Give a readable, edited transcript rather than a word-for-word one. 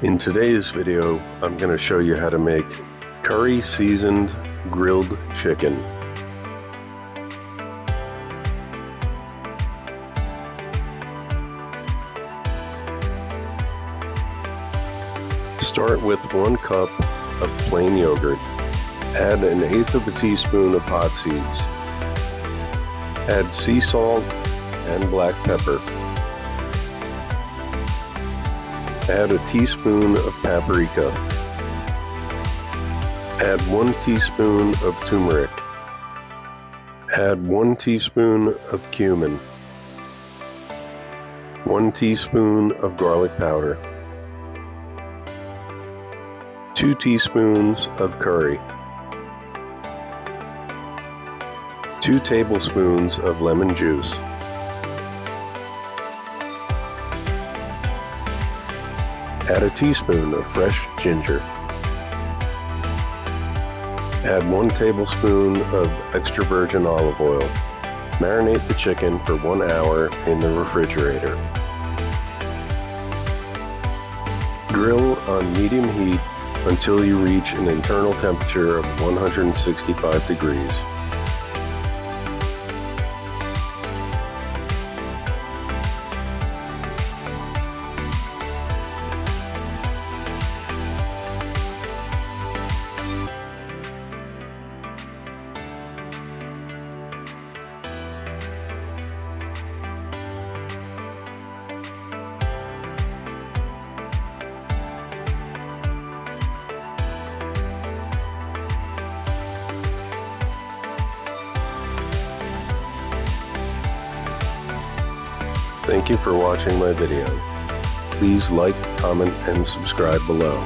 In today's video, I'm going to show you how to make curry seasoned grilled chicken. Start with 1 cup of plain yogurt. Add 1/8 of a teaspoon of hot seeds. Add sea salt and black pepper. Add a teaspoon of paprika. Add 1 teaspoon of turmeric. Add 1 teaspoon of cumin. 1 teaspoon of garlic powder. 2 teaspoons of curry. 2 tablespoons of lemon juice. Add a teaspoon of fresh ginger. Add 1 tablespoon of extra virgin olive oil. Marinate the chicken for 1 hour in the refrigerator. Grill on medium heat until you reach an internal temperature of 165 degrees. Thank you for watching my video. Please like, comment, and subscribe below.